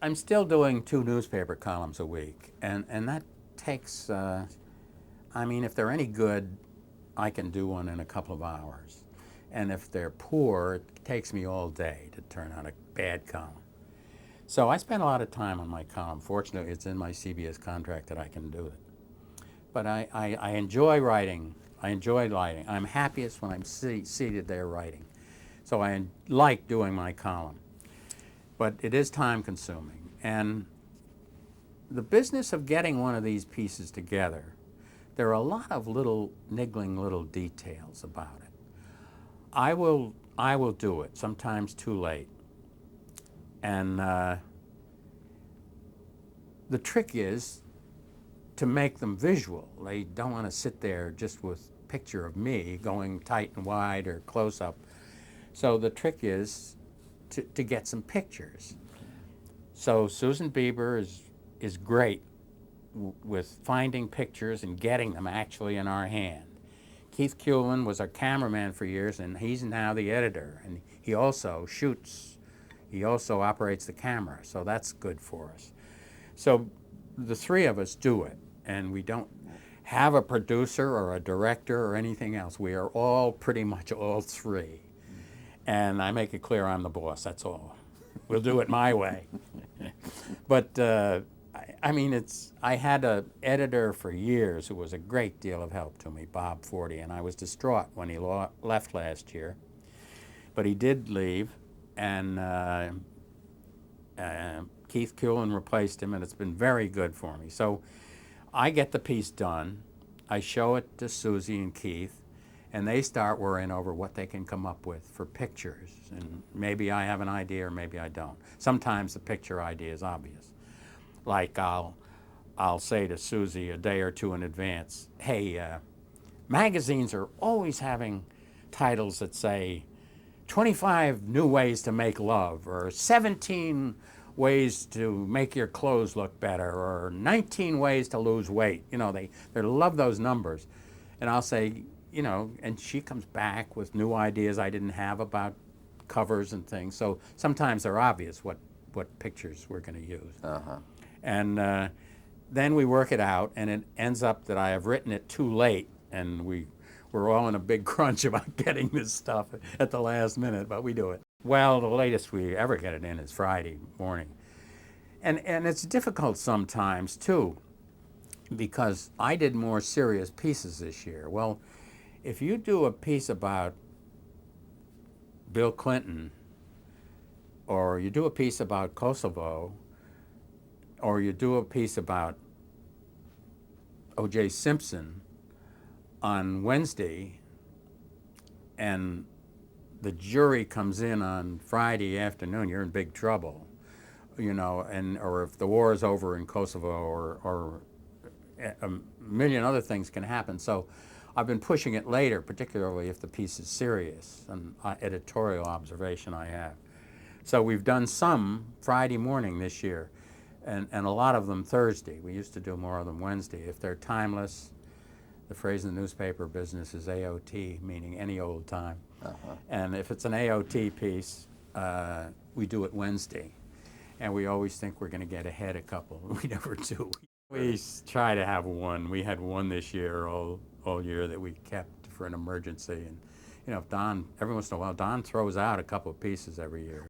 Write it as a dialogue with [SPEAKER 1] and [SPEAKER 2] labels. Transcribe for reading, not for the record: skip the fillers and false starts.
[SPEAKER 1] I'm still doing 2 newspaper columns a week, and that takes, I mean, if they're any good, I can do one in a couple of hours. And if they're poor, it takes me all day to turn out a bad column. So I spend a lot of time on my column. Fortunately, it's in my CBS contract that I can do it. But I enjoy writing. I enjoy writing. I'm happiest when I'm seated there writing. So I like doing my column. But it is time consuming. And the business of getting one of these pieces together, there are a lot of little niggling little details about it. I will do it, sometimes too late. And the trick is to make them visual. They don't want to sit there just with a picture of me going tight and wide or close up. So the trick is to get some pictures. So Susan Bieber is great with finding pictures and getting them actually in our hand. Keith Kuhlman was our cameraman for years, and he's now the editor. And he also shoots. He also operates the camera, so that's good for us. So the 3 of us do it, and we don't have a producer or a director or anything else. We are all pretty much all 3. And I make it clear I'm the boss, that's all. We'll do it my way. But I mean, I had an editor for years who was a great deal of help to me, Bob Forty, and I was distraught when he left last year. But he did leave, and Keith Kuhlman replaced him, and it's been very good for me. So I get the piece done, I show it to Susie and Keith, and they start worrying over what they can come up with for pictures. And maybe I have an idea or maybe I don't. Sometimes the picture idea is obvious. Like I'll say to Susie a day or 2 in advance, hey, magazines are always having titles that say 25 new ways to make love, or 17 ways to make your clothes look better, or 19 ways to lose weight. You know, they love those numbers. And I'll say, you know, and she comes back with new ideas I didn't have about covers and things. So sometimes they're obvious what pictures we're going to use.
[SPEAKER 2] Uh-huh.
[SPEAKER 1] And then we work it out, and it ends up that I have written it too late, and we're all in a big crunch about getting this stuff at the last minute, but we do it. Well, the latest we ever get it in is Friday morning. And it's difficult sometimes, too, because I did more serious pieces this year. Well, if you do a piece about Bill Clinton, or you do a piece about Kosovo, or you do a piece about O.J. Simpson on Wednesday, and the jury comes in on Friday afternoon, you're in big trouble, you know, or if the war is over in Kosovo, or a million other things can happen. So I've been pushing it later, particularly if the piece is serious, an editorial observation I have. So we've done some Friday morning this year, and a lot of them Thursday. We used to do more of them Wednesday. If they're timeless, the phrase in the newspaper business is AOT, meaning any old time.
[SPEAKER 2] Uh-huh.
[SPEAKER 1] And if it's an AOT piece, we do it Wednesday. And we always think we're going to get ahead a couple. We never do. We try to have one. We had one this year, all year, that we kept for an emergency. And, you know, if Don, every once in a while, Don throws out a couple of pieces every year.